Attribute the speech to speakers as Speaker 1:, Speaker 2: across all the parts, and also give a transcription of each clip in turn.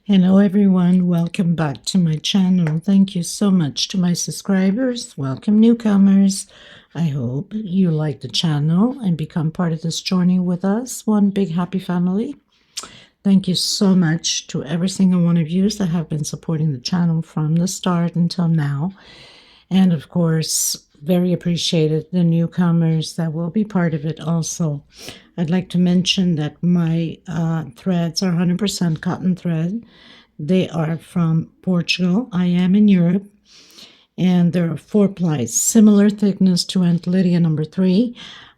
Speaker 1: Hello everyone, welcome back to my channel. Thank you so much to my subscribers. Welcome newcomers. I hope you like the channel and become part of this journey with us. One big happy family. Thank you so much to every single one of you that have been supporting the channel from the start until now. And of course, very appreciated the newcomers that will be part of it also. I'd like to mention that my threads are 100% cotton thread. They are from Portugal. I am in Europe. And there are 4 plies, similar thickness to Aunt Lydia number 3.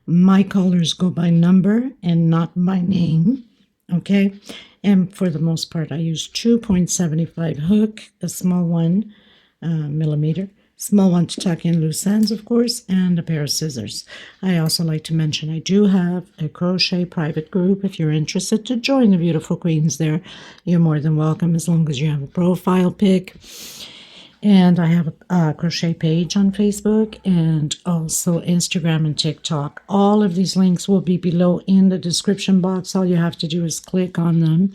Speaker 1: My colors go by number and not by name. Okay. And for the most part, I use 2.75 hook, a small one, millimeter. Small one to tuck in loose ends, of course, and a pair of scissors. I also like to mention I do have a crochet private group. If you're interested to join the beautiful queens there, you're more than welcome as long as you have a profile pic. And I have a crochet page on Facebook and also Instagram and TikTok. All of these links will be below in the description box. All you have to do is click on them.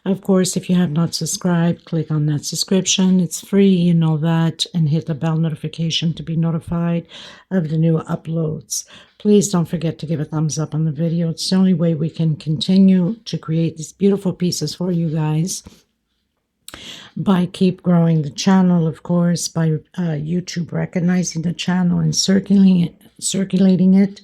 Speaker 1: Of course, if you have not subscribed, click on that subscription. It's free, you know that, and hit the bell notification to be notified of the new uploads. Please don't forget to give a thumbs up on the video. It's the only way we can continue to create these beautiful pieces for you guys. By keep growing the channel, of course, by YouTube recognizing the channel and circulating it.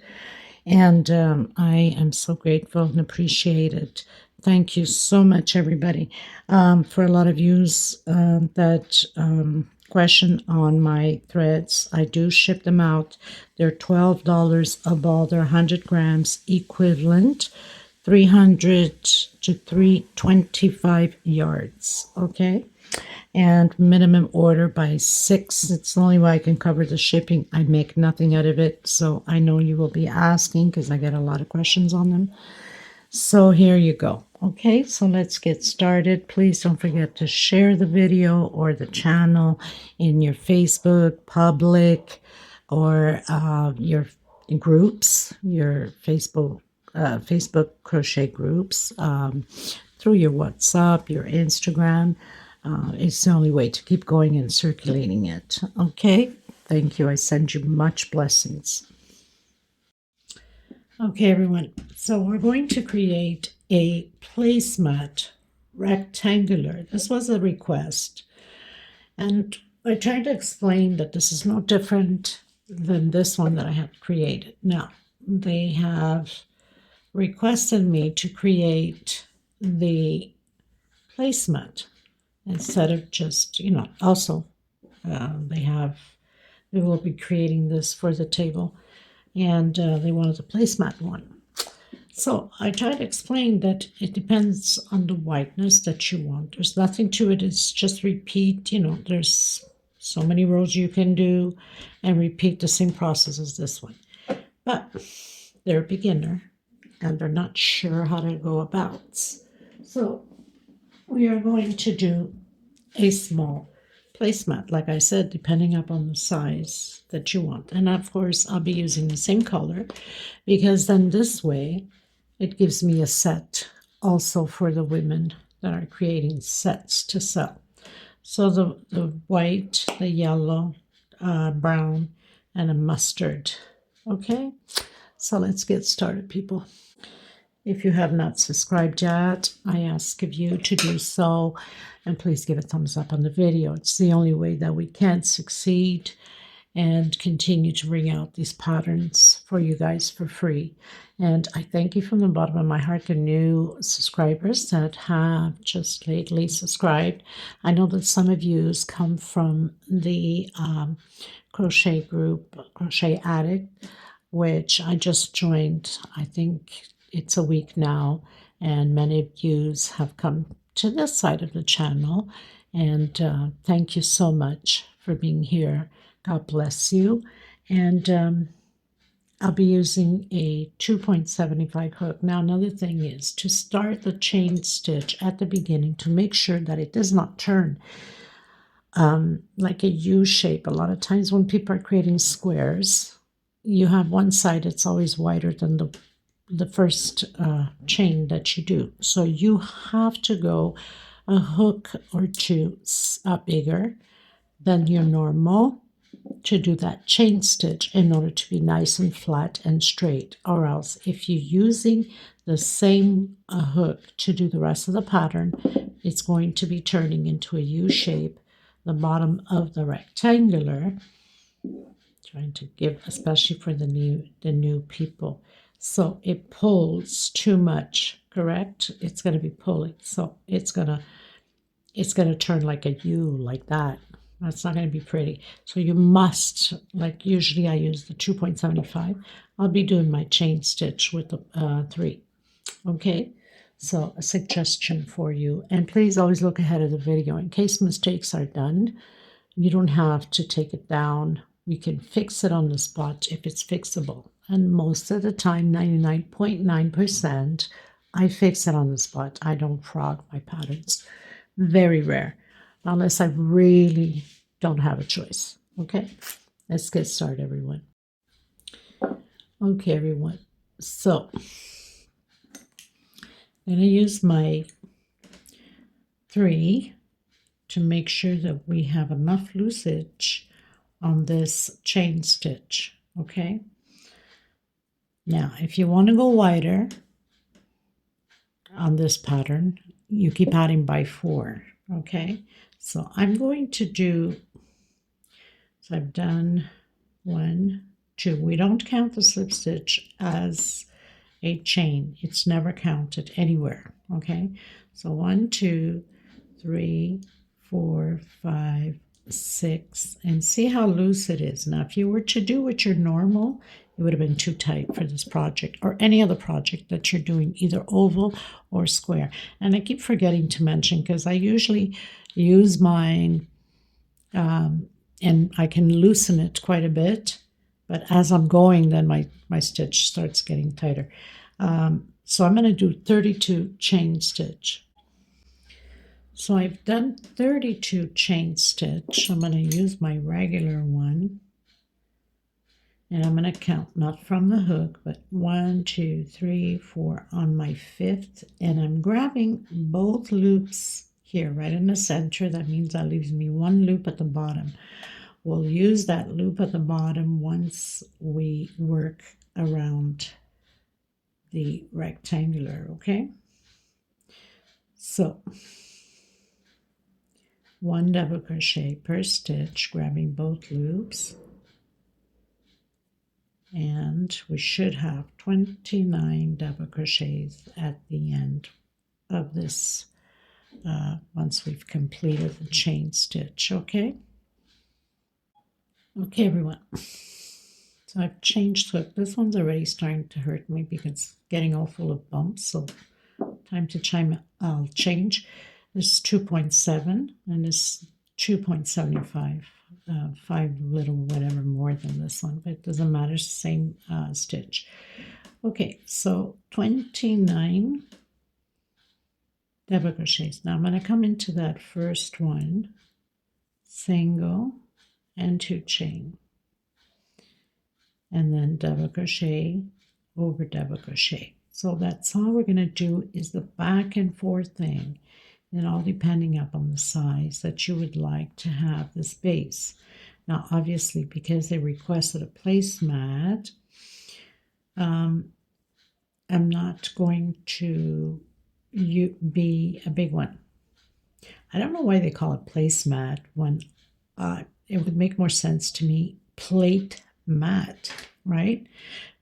Speaker 1: And I am so grateful and appreciate it. Thank you so much, everybody. For a lot of yous that question on my threads, I do ship them out. They're $12 a ball. They're 100 grams equivalent. 300 to 325 yards, okay? And minimum order by 6. It's the only way I can cover the shipping. I make nothing out of it, so I know you will be asking because I get a lot of questions on them. So here you go. Okay, so let's get started. Please don't forget to share the video or the channel in your Facebook, public, or your groups, your Facebook crochet groups, through your WhatsApp, your Instagram. It's the only way to keep going and circulating it. Okay, thank you. I send you much blessings. Okay, everyone. So we're going to create a placemat rectangular. This was a request. And I tried to explain that this is no different than this one that I have created. Now, they have requested me to create the placemat instead of just, also they will be creating this for the table, and they wanted the placemat one. So I try to explain that it depends on the whiteness that you want. There's nothing to it. It's just repeat, there's so many rows you can do and repeat the same process as this one. But they're a beginner and they're not sure how to go about. So we are going to do a small placemat, like I said, depending upon the size that you want. And of course, I'll be using the same color because then this way it gives me a set also for the women that are creating sets to sell. So the white, the yellow, brown, and a mustard. Okay, so let's get started, people. If you have not subscribed yet, I ask of you to do so, and please give a thumbs up on the video. It's the only way that we can succeed and continue to bring out these patterns for you guys for free. And I thank you from the bottom of my heart, the new subscribers that have just lately subscribed. I know that some of you come from the crochet group, Crochet Addict, which I just joined. I think it's a week now, and many of you have come to this side of the channel, and thank you so much for being here. God bless you. And I'll be using a 2.75 hook. Now, another thing is to start the chain stitch at the beginning to make sure that it does not turn like a U shape. A lot of times when people are creating squares, you have one side that's always wider than the first chain that you do. So you have to go a hook or two bigger than your normal to do that chain stitch in order to be nice and flat and straight, or else if you're using the same hook to do the rest of the pattern, it's going to be turning into a U shape, the bottom of the rectangular, trying to give especially for the new people. So it pulls too much, correct? It's going to be pulling, so it's going to turn like a U, like that. That's not going to be pretty. So you must, like usually I use the 2.75. I'll be doing my chain stitch with the 3. Okay, so a suggestion for you. And please always look ahead of the video in case mistakes are done. You don't have to take it down. We can fix it on the spot if it's fixable. And most of the time, 99.9%, I fix it on the spot. I don't frog my patterns. Very rare, unless I really don't have a choice. Okay, let's get started, everyone. Okay, everyone. So I'm going to use my 3 to make sure that we have enough loosage on this chain stitch. Okay. Now, if you want to go wider on this pattern, you keep adding by 4. Okay. So I'm going to do, so I've done 1, 2. We don't count the slip stitch as a chain. It's never counted anywhere. Okay. So 1, 2, 3, 4, 5, 6, and see how loose it is. Now, if you were to do what your normal, it would have been too tight for this project or any other project that you're doing, either oval or square. And I keep forgetting to mention, because I usually use mine and I can loosen it quite a bit, but as I'm going, then my stitch starts getting tighter. So I'm going to do 32 chain stitch. So I've done 32 chain stitch. I'm going to use my regular one. And I'm going to count not from the hook, but 1, 2, 3, 4 on my 5th. And I'm grabbing both loops here, right in the center. That means that leaves me 1 loop at the bottom. We'll use that loop at the bottom once we work around the rectangular, okay? So 1 double crochet per stitch, grabbing both loops, and we should have 29 double crochets at the end of this once we've completed the chain stitch. Okay, everyone, so I've changed hook. This one's already starting to hurt me because it's getting all full of bumps, so time to change. This is 2.7 and this 2.75, 5 little whatever more than this one, but it doesn't matter, same stitch. Okay, so 29 double crochets. Now I'm going to come into that first one, single and 2 chain, and then double crochet over double crochet. So that's all we're going to do, is the back and forth thing. And all depending upon the size that you would like to have this base. Now, obviously, because they requested a placemat, I'm not going to be a big one. I don't know why they call it placemat when it would make more sense to me plate mat, right?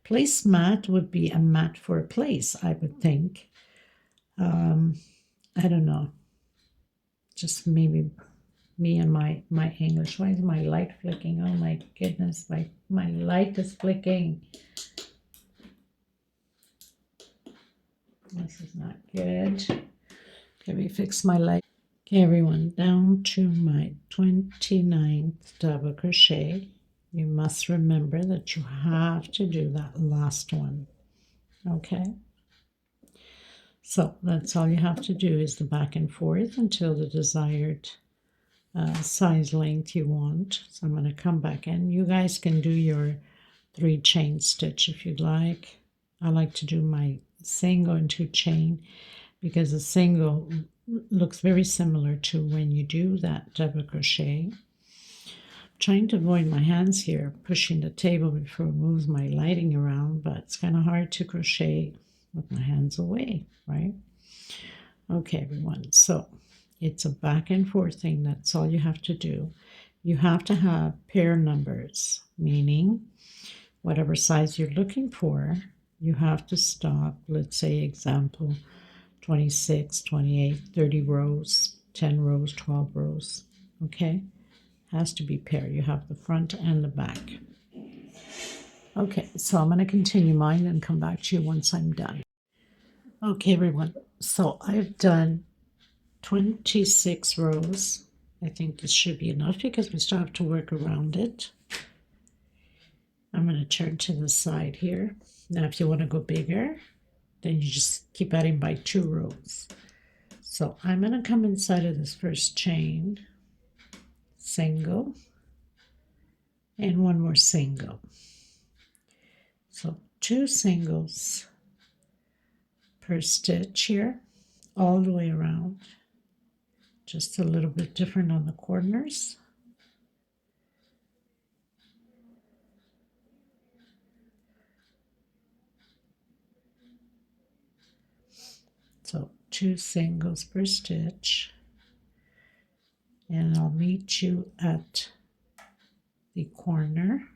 Speaker 1: Placemat would be a mat for a place, I would think. I don't know. Just maybe me and my English. Why is my light flicking? Oh my goodness, my light is flicking. This is not good. Let me fix my light. Okay, everyone, down to my 29th double crochet. You must remember that you have to do that last one. Okay? So that's all you have to do, is the back and forth until the desired size length you want. So I'm going to come back in. You guys can do your 3 chain stitch if you'd like. I like to do my single and 2 chain because a single looks very similar to when you do that double crochet. Trying to avoid my hands here, pushing the table before it moves my lighting around, but it's kind of hard to crochet with my hands away, right? Okay, everyone, so it's a back and forth thing. That's all you have to do. You have to have pair numbers, meaning whatever size you're looking for, you have to stop, let's say example, 26, 28, 30 rows, 10 rows, 12 rows, okay? Has to be paired. You have the front and the back. Okay, so I'm going to continue mine and come back to you once I'm done. Okay, everyone, so I've done 26 rows. I think this should be enough because we still have to work around it. I'm going to turn to the side here. Now, if you want to go bigger, then you just keep adding by 2 rows. So I'm going to come inside of this first chain, single, and one more single. So 2 singles per stitch here, all the way around. Just a little bit different on the corners. So 2 singles per stitch, and I'll meet you at the corner.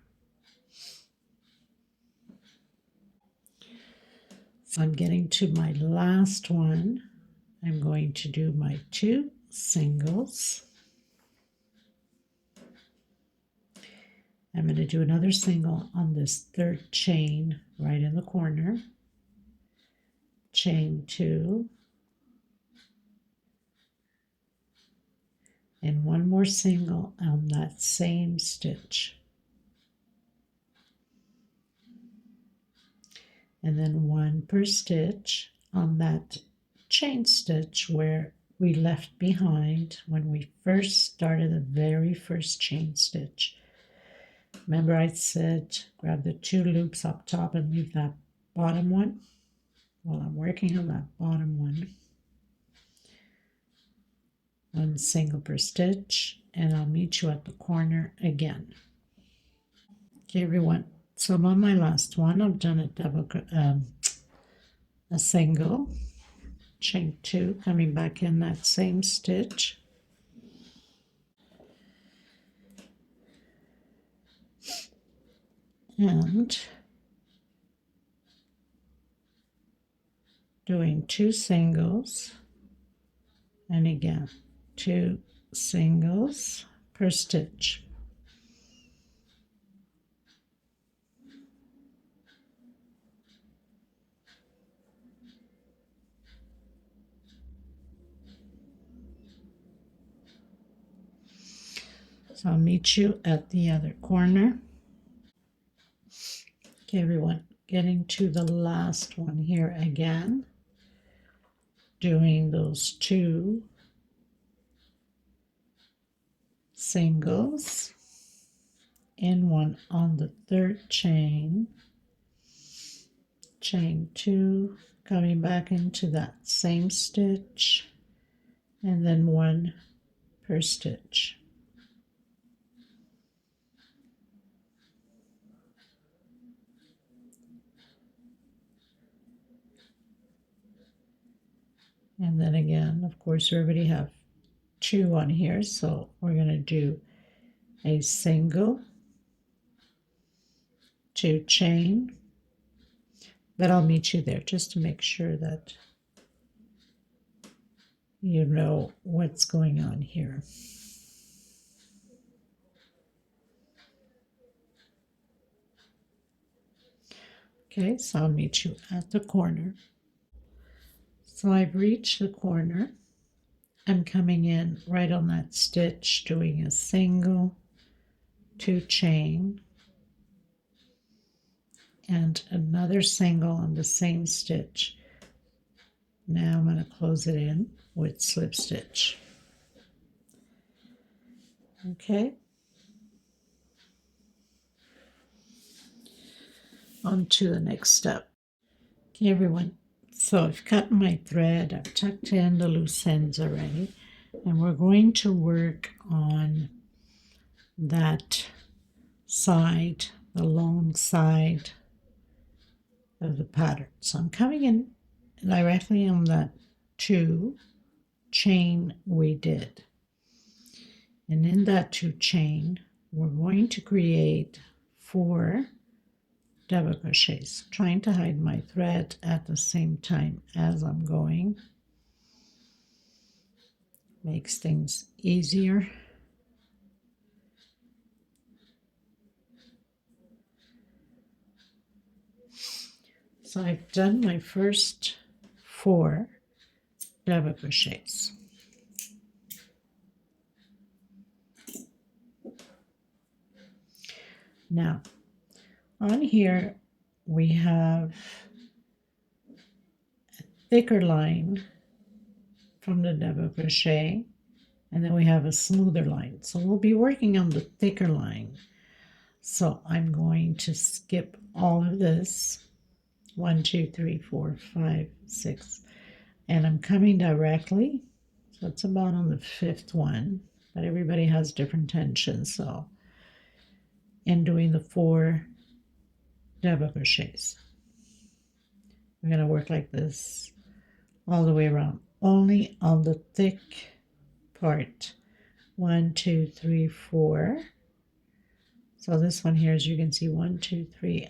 Speaker 1: So I'm getting to my last one. I'm going to do my 2 singles. I'm going to do another single on this third chain right in the corner. Chain 2. And one more single on that same stitch. And then 1 per stitch on that chain stitch where we left behind when we first started the very first chain stitch. Remember I said grab the 2 loops up top and leave that bottom one? Well, I'm working on that bottom one. 1 single per stitch, and I'll meet you at the corner again. Okay, everyone, so I'm on my last one. I've done a single, chain 2, coming back in that same stitch. And doing 2 singles, and again 2 singles per stitch. So I'll meet you at the other corner. Okay, everyone, getting to the last one here again, doing those 2 singles and 1 on the third chain, chain 2, coming back into that same stitch, and then 1 per stitch. And then again, of course, we already have 2 on here, so we're going to do a single, 2 chain, but I'll meet you there just to make sure that you know what's going on here. Okay, so I'll meet you at the corner. So I've reached the corner. I'm coming in right on that stitch, doing a single, 2 chain, and another single on the same stitch. Now I'm going to close it in with slip stitch. Okay. On to the next step. Okay, everyone. So I've cut my thread, I've tucked in the loose ends already, and we're going to work on that side, the long side of the pattern. So I'm coming in directly on that 2 chain we did. And in that 2 chain, we're going to create 4 double crochets, trying to hide my thread at the same time as I'm going. Makes things easier. So I've done my first 4 double crochets. Now, on here we have a thicker line from the double crochet, and then we have a smoother line. So we'll be working on the thicker line. So I'm going to skip all of this, 1, 2, 3, 4, 5, 6, and I'm coming directly. So it's about on the 5th one, but everybody has different tensions. So, and doing the 4 double crochets. We're going to work like this all the way around, only on the thick part. 1, 2, 3, 4. So this one here, as you can see, 1, 2, 3,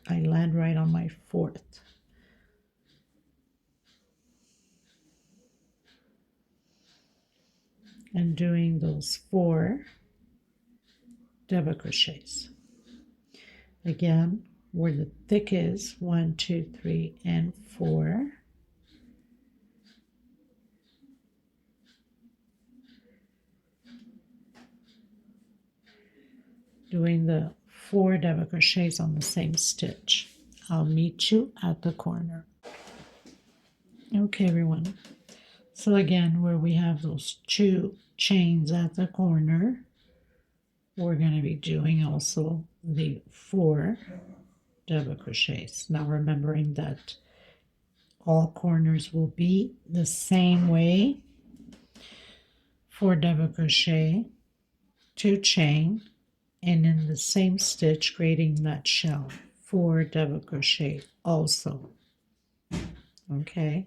Speaker 1: I land right on my 4th. And doing those 4 double crochets. Again, where the thick is, 1, 2, 3, and 4. Doing the 4 double crochets on the same stitch. I'll meet you at the corner. Okay, everyone. So again, where we have those 2 chains at the corner, we're going to be doing also the 4 double crochets. Now remembering that all corners will be the same way. 4 double crochet, 2 chain, and in the same stitch creating that shell, 4 double crochet also. Okay,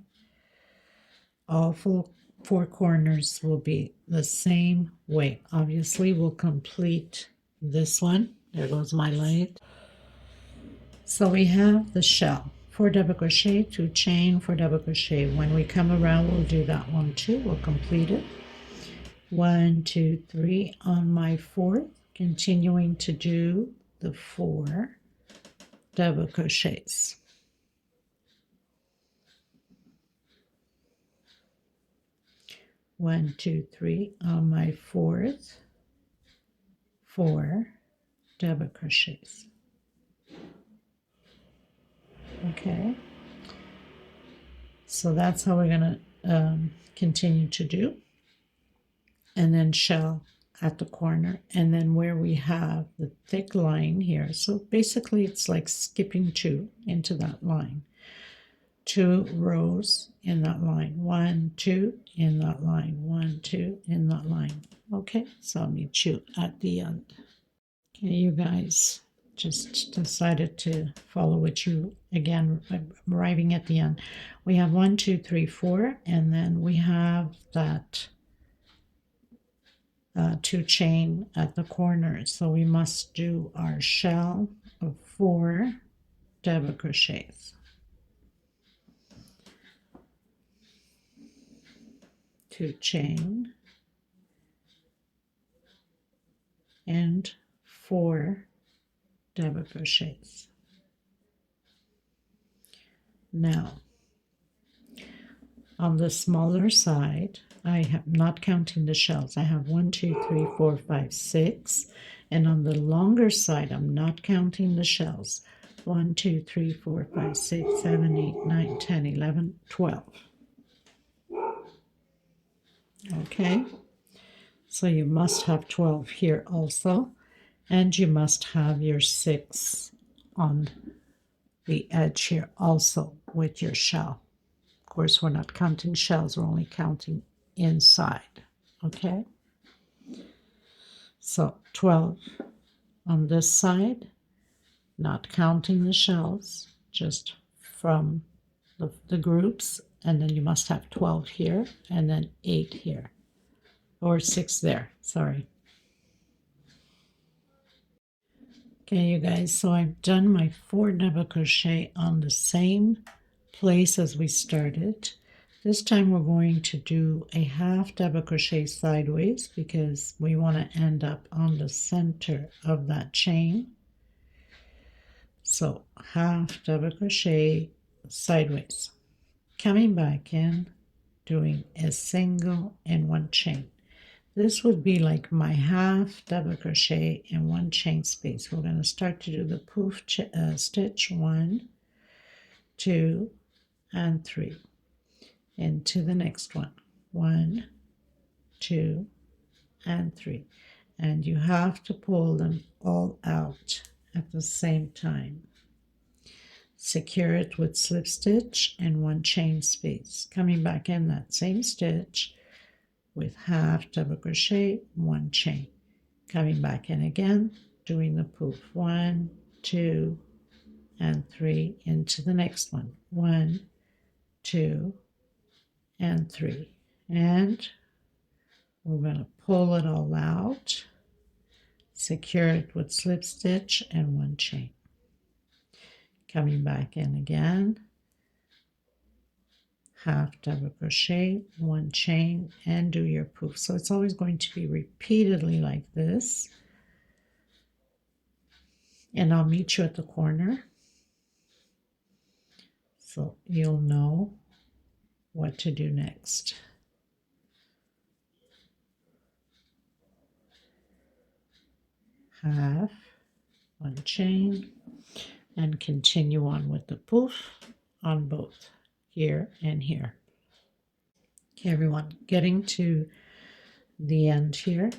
Speaker 1: all 4 corners will be the same way. Obviously we'll complete this one. There goes my light. So we have the shell, 4 double crochet, 2 chain, 4 double crochet. When we come around, we'll do that one too. We'll complete it. 1, 2, 3 on my 4th, continuing to do the 4 double crochets. One, 2, 3 on my 4th, 4 double crochets. Okay, so that's how we're going to continue to do. And then shell at the corner, and then where we have the thick line here, so basically it's like skipping 2 into that line. 2 rows in that line, 1, 2 in that line, 1, 2 in that line. Okay, so I'll meet you at the end. Okay, you guys just decided to follow with you again. I'm arriving at the end. We have 1, 2, 3, 4, and then we have that 2 chain at the corner. So we must do our shell of 4 double crochets. 2 chain and 4 double crochets. Now, on the smaller side, I have not counting the shells. I have 1, 2, 3, 4, 5, 6. And on the longer side, I'm not counting the shells. 1, 2, 3, 4, 5, 6, 7, 8, 9, 10, 11, 12. Okay, so you must have 12 here also, and you must have your 6 on the edge here also with your shell. course, we're not counting shells, we're only counting inside. Okay, so 12 on this side, not counting the shells, just from the groups, and then you must have 12 here and then 8 here, or 6 there, sorry. Okay, you guys, so I've done my 4 double crochet on the same place as we started. This time we're going to do a half double crochet sideways because we want to end up on the center of that chain. So half double crochet sideways, coming back in, doing a single and 1 chain. This would be like my half double crochet and 1 chain space. We're going to start to do the poof stitch 1, 2, and 3 into the next one. 1, 2, and 3. And you have to pull them all out at the same time. Secure it with slip stitch and 1 chain space. Coming back in that same stitch with half double crochet, 1 chain. Coming back in again, doing the poof 1, 2, and 3 into the next one. 1, 2, and 3. And we're going to pull it all out, secure it with slip stitch and 1 chain. Coming back in again, half double crochet, 1 chain, and do your poof. So it's always going to be repeatedly like this. And I'll meet you at the corner so you'll know what to do next. Half, 1 chain, and continue on with the poof on both here and here. Okay, everyone, getting to the end here.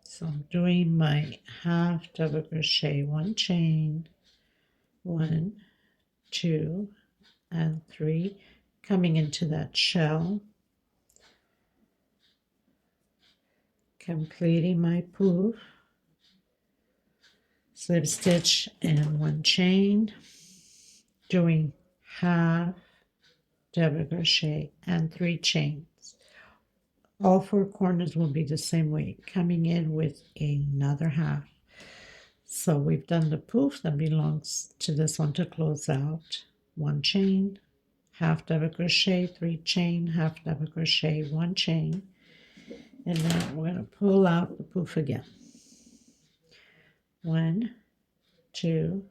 Speaker 1: So I'm doing my half double crochet, 1 chain, 1, 2, and 3, coming into that shell, completing my poof, slip stitch and 1 chain, doing half double crochet and 3 chains. All 4 corners will be the same way, coming in with another half. So we've done the poof that belongs to this one to close out. 1 chain, half double crochet, 3 chain, half double crochet, 1 chain, and then we're going to pull out the poof again. 1, 2,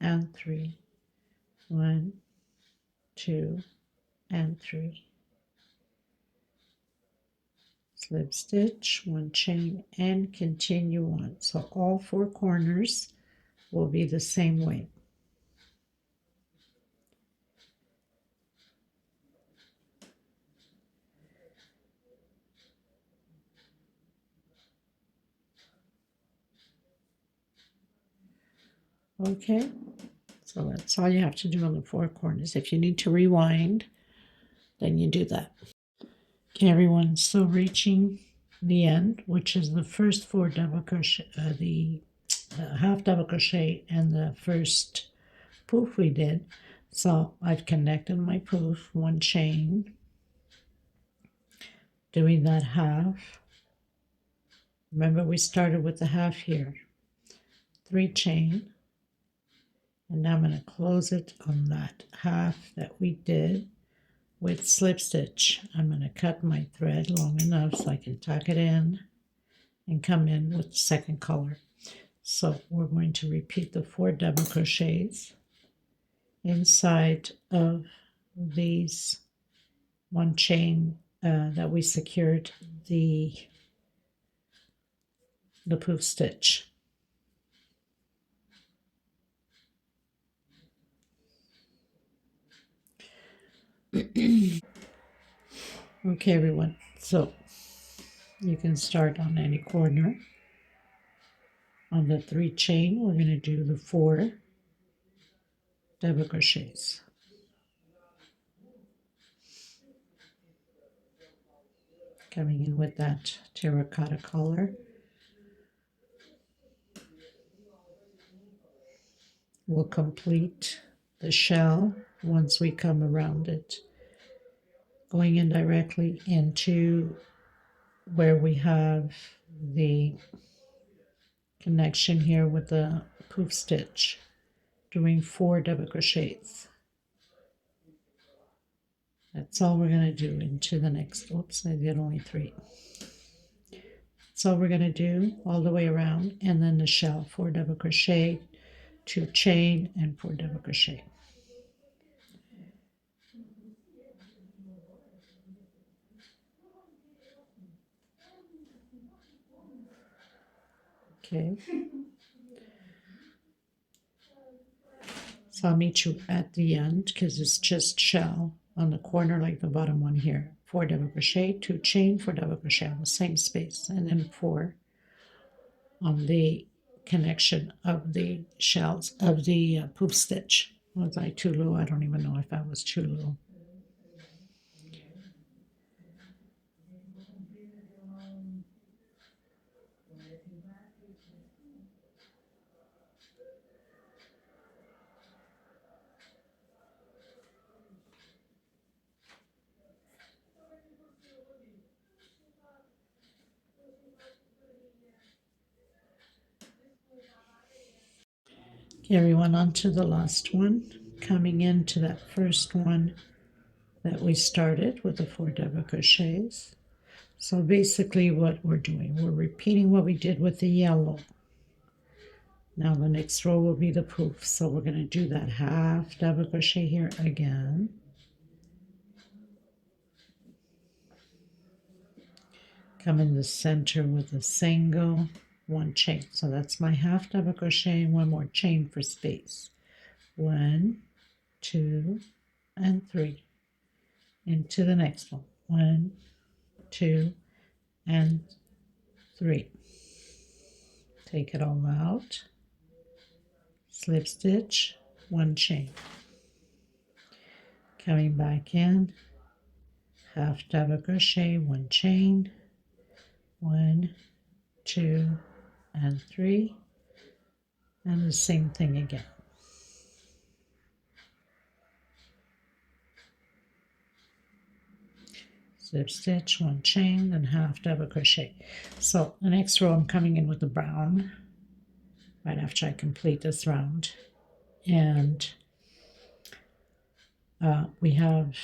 Speaker 1: and 3. 1, 2, and 3. Slip stitch, 1 chain, and continue on. So all 4 corners will be the same way. Okay, so that's all you have to do on the 4 corners. If you need to rewind, then you do that. Okay, everyone, so reaching the end, which is the first 4 double crochet, the half double crochet and the first poof we did. So I've connected my poof, 1 chain, doing that half. Remember we started with the half here, 3 chain, and now I'm going to close it on that half that we did with slip stitch. I'm going to cut my thread long enough so I can tuck it in and come in with the second color. So we're going to repeat the 4 double crochets inside of these 1 chain that we secured the poof stitch. Okay, everyone, so you can start on any corner. On the 3 chain, we're going to do the 4 double crochets. Coming in with that terracotta color. We'll complete the shell once we come around it, going in directly into where we have the connection here with the poof stitch, doing 4 double crochets. That's all we're going to do into the next, oops, I did only 3. That's all we're going to do all the way around, and then the shell, 4 double crochet, 2 chain, and 4 double crochet. Okay. So I'll meet you at the end because it's just shell on the corner like the bottom one here. 4 double crochet, 2 chain, 4 double crochet on the same space, and then 4 on the connection of the shells of the poof stitch. Was I too low? I don't even know if I was too low. Carry one onto the last one, coming into that first one that we started with the 4 double crochets. So basically what we're doing, we're repeating what we did with the yellow. Now the next row will be the poof. So we're going to do that half double crochet here again. Come in the center with a single, 1 chain. So that's my half double crochet and 1 more chain for space. 1, 2, and 3. Into the next one. 1, 2, and 3. Take it all out. Slip stitch, 1 chain. Coming back in, half double crochet, 1 chain. 1, 2, and 3. And the same thing again. Slip stitch, 1 chain, and half double crochet. So the next row I'm coming in with the brown right after I complete this round, and we have,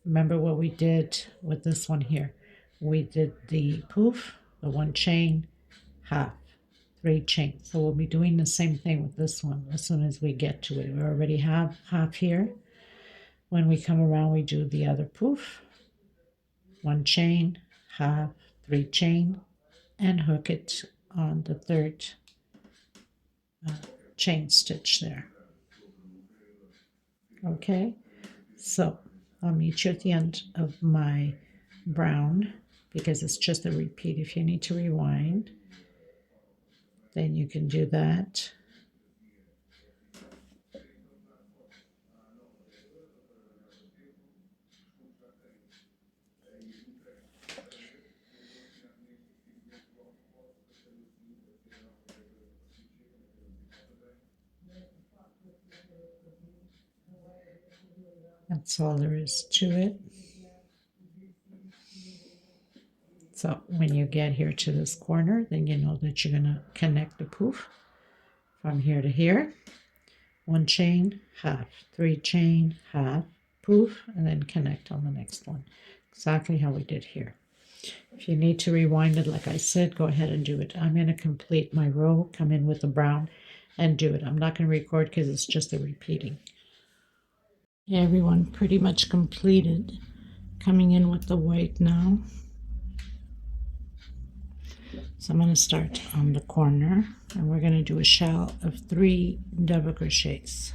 Speaker 1: remember what we did with this one here, we did the poof, the 1 chain, half, 3 chains. So we'll be doing the same thing with this one as soon as we get to it. We already have half here. When we come around, we do the other poof, 1 chain, half, 3 chain, and hook it on the 3rd chain stitch there. Okay, so I'll meet you at the end of my brown because it's just a repeat. If you need to rewind, then you can do that. That's all there is to it. So when you get here to this corner, then you know that you're going to connect the poof from here to here. 1 chain, half, 3 chain, half, poof, and then connect on the next one. Exactly how we did here. If you need to rewind it, like I said, go ahead and do it. I'm going to complete my row, come in with the brown, and do it. I'm not going to record because it's just a repeating. Everyone pretty much completed. Coming in with the white now. So I'm going to start on the corner, and we're going to do a shell of 3 double crochets.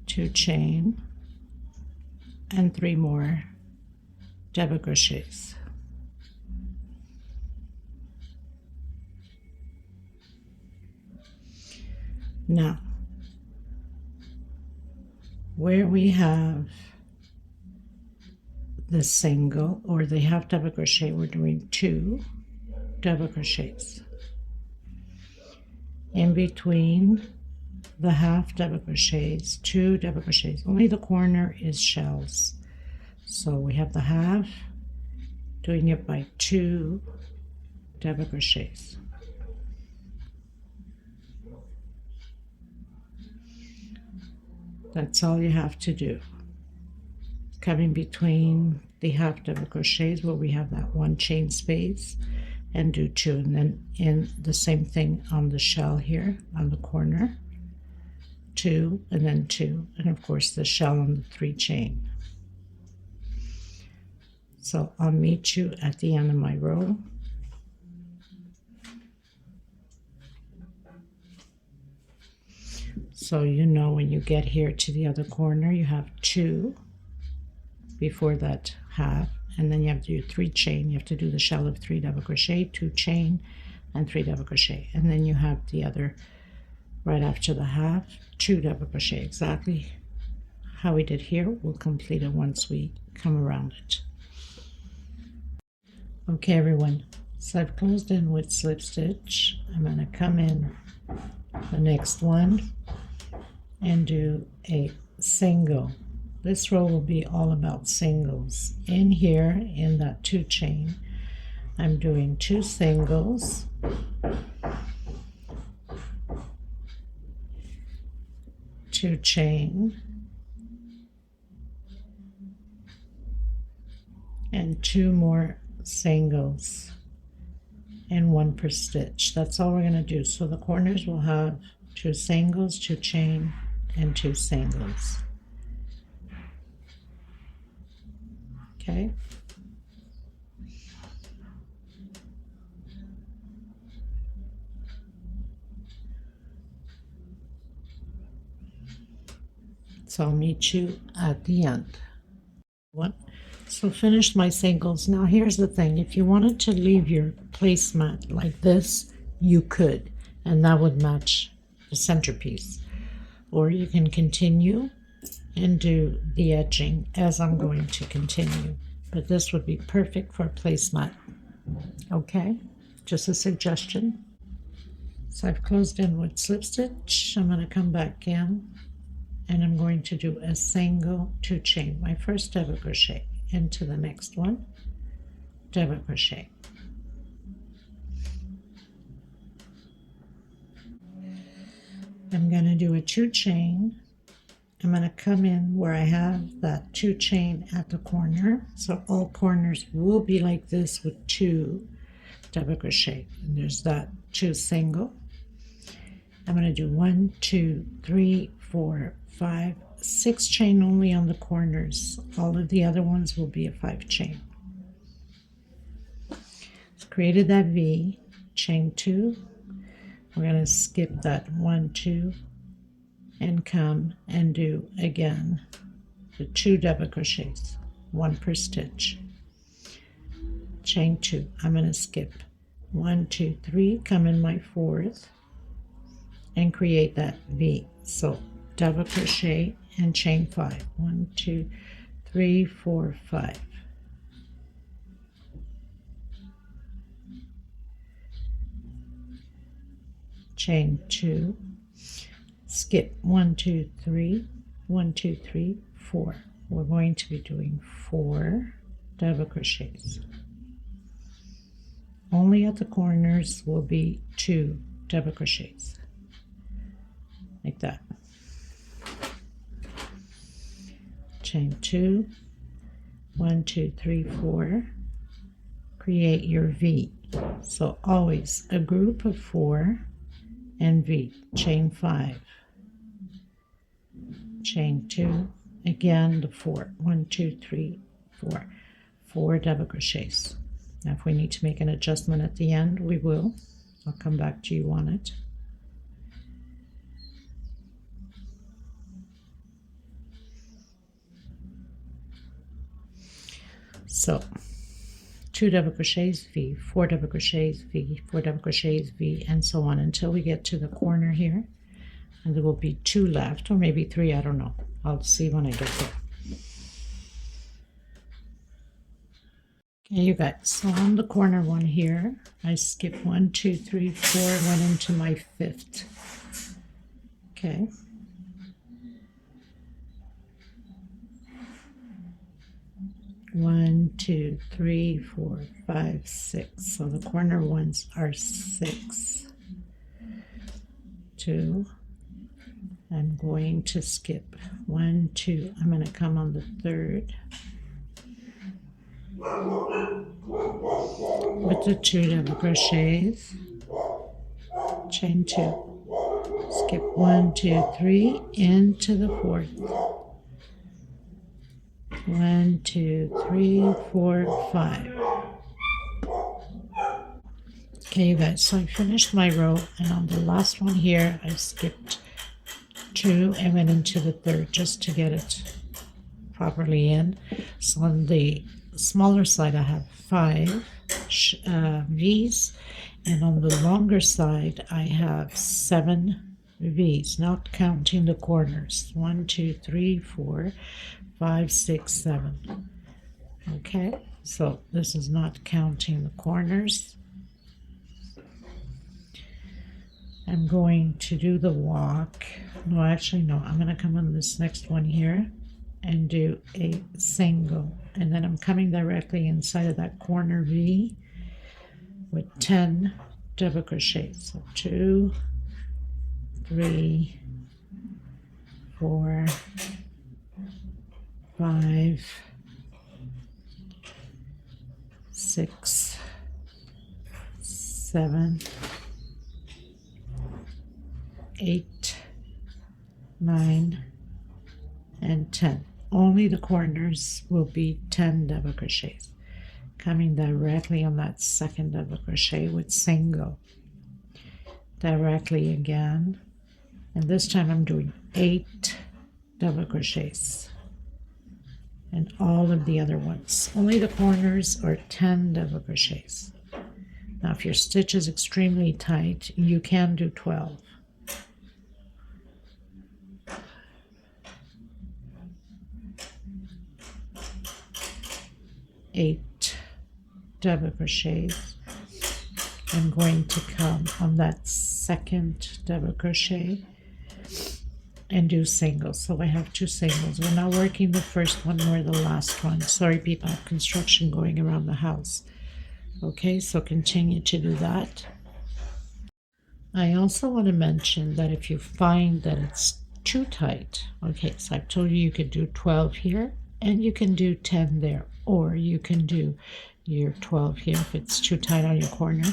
Speaker 1: Two chain and 3 more double crochets. Now, where we have the single or the half double crochet, we're doing 2 double crochets. In between the half double crochets, 2 double crochets. Only the corner is shells. So we have the half, doing it by 2 double crochets. That's all you have to do. Coming between the half double crochets where we have that 1 chain space, and do 2, and then in the same thing on the shell here on the corner, 2 and then 2, and of course the shell on the 3 chain. So I'll meet you at the end of my row. So you know when you get here to the other corner, you have 2 before that half, and then you have to do 3 chain. You have to do the shell of 3 double crochet, 2 chain, and 3 double crochet, and then you have the other right after the half, 2 double crochet. Exactly how we did here, we'll complete it once we come around it. Okay everyone, so I've closed in with slip stitch. I'm going to come in the next one and do a single. This row will be all about singles. In here, in that 2 chain, I'm doing 2 singles, two chain, and 2 more singles, and 1 per stitch. That's all we're going to do. So the corners will have 2 singles, 2 chain, and 2 singles. Okay. So I'll meet you at the end. So finished my singles. Now here's the thing. If you wanted to leave your placemat like this, you could, and that would match the centerpiece. Or you can continue and do the edging as I'm going to continue. But this would be perfect for a placemat. Okay, just a suggestion. So I've closed in with slip stitch. I'm going to come back in and I'm going to do a single 2 chain, my first double crochet, into the next one, double crochet. I'm going to do a 2 chain. I'm going to come in where I have that 2 chain at the corner. So all corners will be like this with 2 double crochet. And there's that 2 single. I'm going to do 1, 2, 3, 4, 5, 6 chain only on the corners. All of the other ones will be a 5 chain. So created that V, chain 2. We're going to skip that 1, 2, and come and do again the 2 double crochets, 1 per stitch. Chain 2. I'm going to skip 1, 2, 3, come in my 4th, and create that V. So double crochet and chain 5. 1, 2, 3, 4, 5. Chain 2. Skip 1, 2, 3, 1, 2, 3, 4. We're going to be doing 4 double crochets. Only at the corners will be 2 double crochets, like that. Chain 2, 1, 2, 3, 4. Create your V. So always a group of 4 and V. Chain 5. Chain 2, again the 4. 1, 2, 3, 4. 4 double crochets. Now if we need to make an adjustment at the end, we will. I'll come back to you on it. So 2 double crochets, V, 4 double crochets, V, 4 double crochets, V, and so on until we get to the corner here. and there will be 2 left, or maybe 3, I don't know. I'll see when I get there. Okay, you guys, so on the corner one here, I skipped 1, 2, 3, 4, went into my 5th. Okay. One, 2, 3, 4, 5, 6. So the corner ones are 6. 2. I'm going to skip 1, 2. I'm going to come on the 3rd with the 2 double crochets, chain 2, skip 1, 2, 3 into the 4th. 1, 2, 3, 4, 5. Okay, you guys, so I finished my row, and on the last one here, I skipped 2 and went into the 3rd just to get it properly in. So on the smaller side, I have 5 V's, and on the longer side, I have 7 V's, not counting the corners. 1, 2, 3, 4, 5, 6, 7. Okay, so this is not counting the corners. I'm going to do the walk. No, actually, no. I'm going to come on this next one here and do a single. And then I'm coming directly inside of that corner V with 10 double crochets. So 2, 3, 4, 5, 6, 7, 8, 9, and 10. Only the corners will be 10 double crochets. Coming directly on that second double crochet with single. Directly again. And this time I'm doing 8 double crochets. And all of the other ones. Only the corners are 10 double crochets. Now if your stitch is extremely tight, you can do 12. 8 double crochets. I'm going to come on that second double crochet and do singles. So I have 2 singles. We're not working the first one nor the last one. Sorry people, I have construction going around the house. Okay, so continue to do that. I also want to mention that if you find that it's too tight, okay, so I've told you could do 12 here and you can do 10 there, or you can do your 12 here if it's too tight on your corner.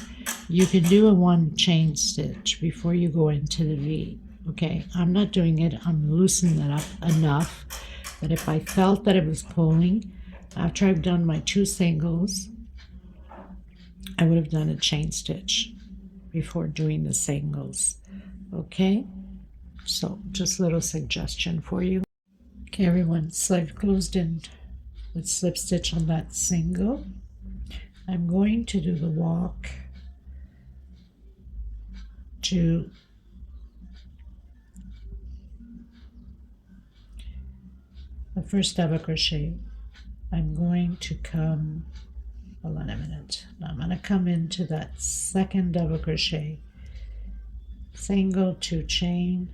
Speaker 1: You can do a 1 chain stitch before you go into the V. Okay, I'm not doing it, I'm loosening it up enough that if I felt that it was pulling, after I've done my 2 singles, I would have done a chain stitch before doing the singles. Okay, so just a little suggestion for you. Okay everyone, so I've closed in with slip stitch on that single. I'm going to do the walk to the first double crochet. I'm going to come, hold on a minute, now I'm going to come into that second double crochet, single, 2 chain,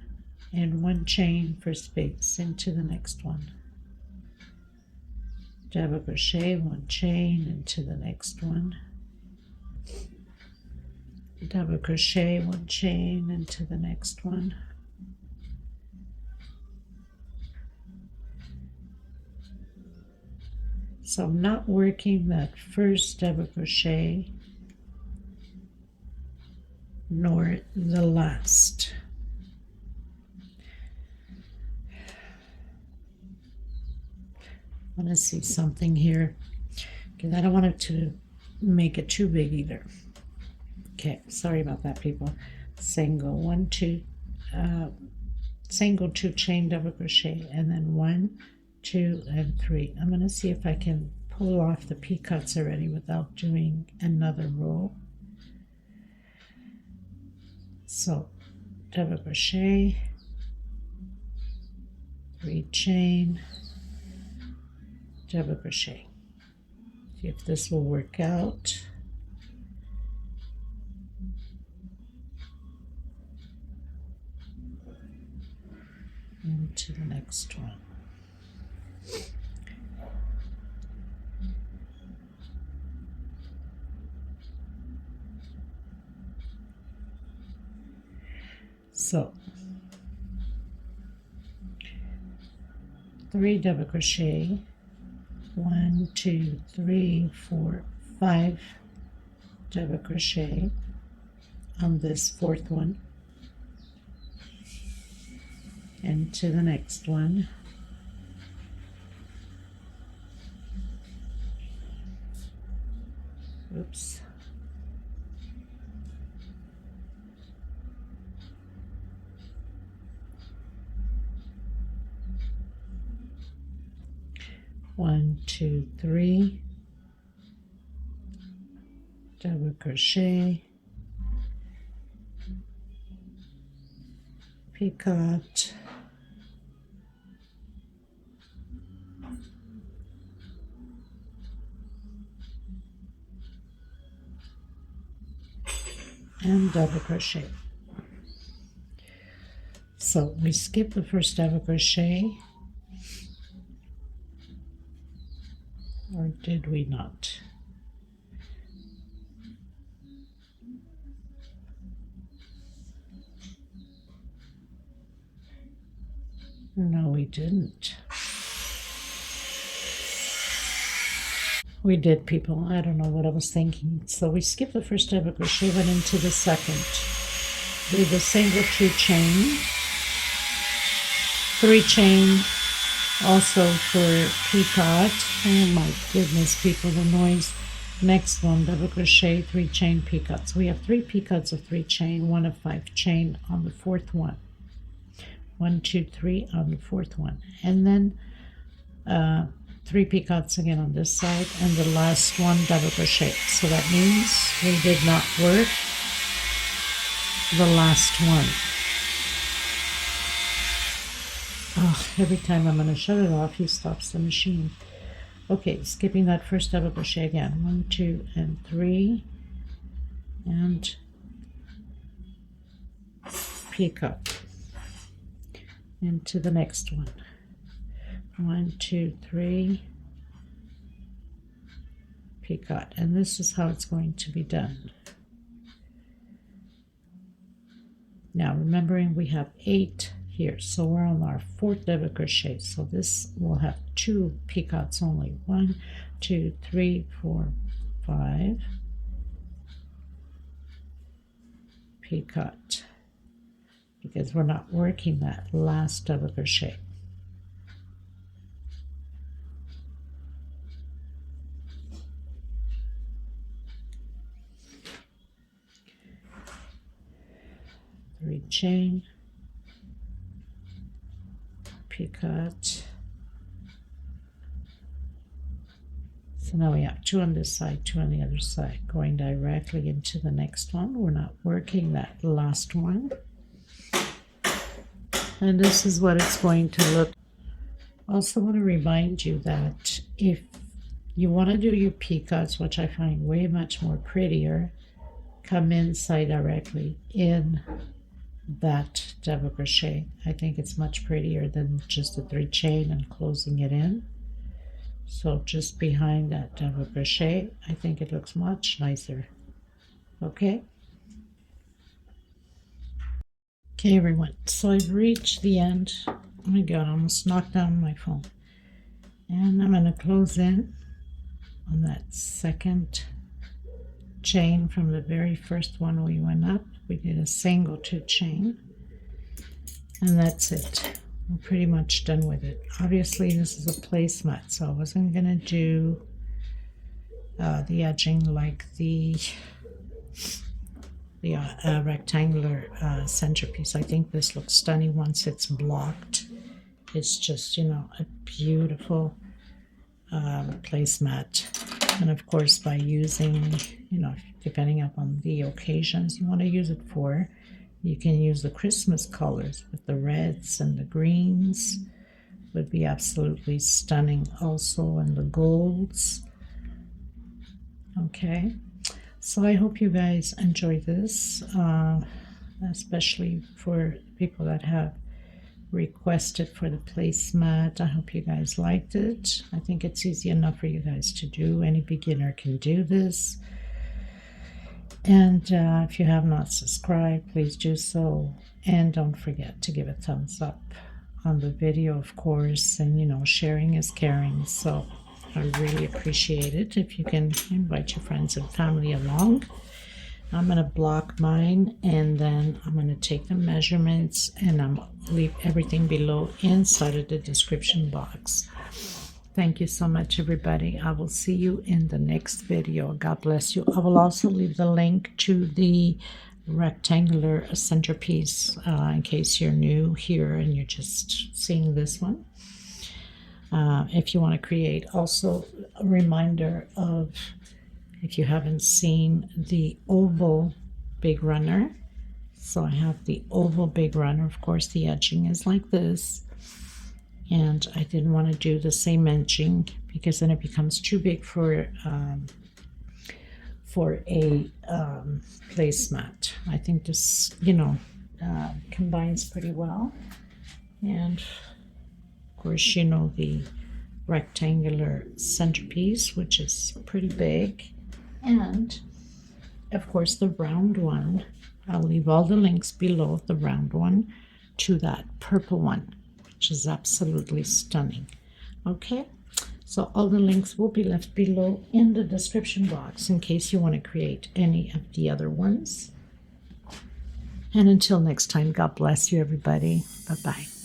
Speaker 1: and 1 chain for space into the next one. Double crochet, 1 chain into the next one. Double crochet, 1 chain into the next one. So I'm not working that first double crochet nor the last. I want to see something here because I don't want it to make it too big either. Okay, sorry about that people. Single, 1, 2, single, 2 chain double crochet, and then 1, 2, and 3. I'm going to see if I can pull off the P-cuts already without doing another row. So double crochet, 3 chain, double crochet. See if this will work out. Into the next one. So 3 double crochet, 1, 2, 3, 4, 5 double crochet on this 4th one, and to the next one. Oops. One, two, three, double crochet, picot, and double crochet. So we skip the first double crochet, or did we not? No, we didn't. We did, people. I don't know what I was thinking. So we skipped the first double crochet, went into the second. Did a single 2 chain, 3 chain, also for picot. Oh my goodness, people, the noise. Next one, double crochet, 3 chain picot. So we have 3 picots of 3 chain, 1 of 5 chain on the 4th one. 1, 2, 3 on the 4th one, and then 3 picots again on this side, and the last one double crochet. So that means we did not work the last one. Oh, every time I'm going to shut it off, he stops the machine. Okay, skipping that first double crochet again. 1, 2, and 3, and picot. Into the next one. 1, 2, 3, picot, and this is how it's going to be done. Now remembering we have 8 here, so we're on our 4th double crochet, so this will have 2 picots only. 1, 2, 3, 4, 5 picot, because we're not working that last double crochet. Three chain, picot. So now we have 2 on this side, 2 on the other side, going directly into the next one. We're not working that last one. And this is what it's going to look. Also want to remind you that if you want to do your picots, which I find way much more prettier, come inside directly in that double crochet. I think it's much prettier than just a 3 chain and closing it in. So just behind that double crochet, I think it looks much nicer. Okay. Okay, everyone, so I've reached the end. Oh my god, I almost knocked down my phone. And I'm going to close in on that second chain from the very first one we went up. We did a single 2 chain, and that's it. We're pretty much done with it. Obviously, this is a placemat, so I wasn't going to do the edging like the rectangular centerpiece. I think this looks stunning once it's blocked. It's just, you know, a beautiful placemat. And of course, by using, you know, depending upon the occasions you want to use it for, you can use the Christmas colors with the reds and the greens, would be absolutely stunning also, and the golds. Okay, so I hope you guys enjoy this, especially for people that have requested for the placemat. I hope you guys liked it. I think it's easy enough for you guys to do. Any beginner can do this. And if you have not subscribed, please do so. And don't forget to give a thumbs up on the video, of course. And you know, sharing is caring. So I really appreciate it if you can invite your friends and family along. I'm going to block mine, and then I'm going to take the measurements, and I'm going to leave everything below inside of the description box. Thank you so much, everybody. I will see you in the next video. God bless you. I will also leave the link to the rectangular centerpiece in case you're new here and you're just seeing this one. If you want to create also a reminder of, if you haven't seen the oval big runner. So I have the oval big runner. Of course, the edging is like this. And I didn't want to do the same edging because then it becomes too big for a placemat. I think this, you know, combines pretty well. And of course, you know, the rectangular centerpiece, which is pretty big. And of course the round one, I'll leave all the links below, the round one to that purple one, which is absolutely stunning. Okay, so all the links will be left below in the description box in case you want to create any of the other ones. And until next time, God bless you, everybody. Bye-bye.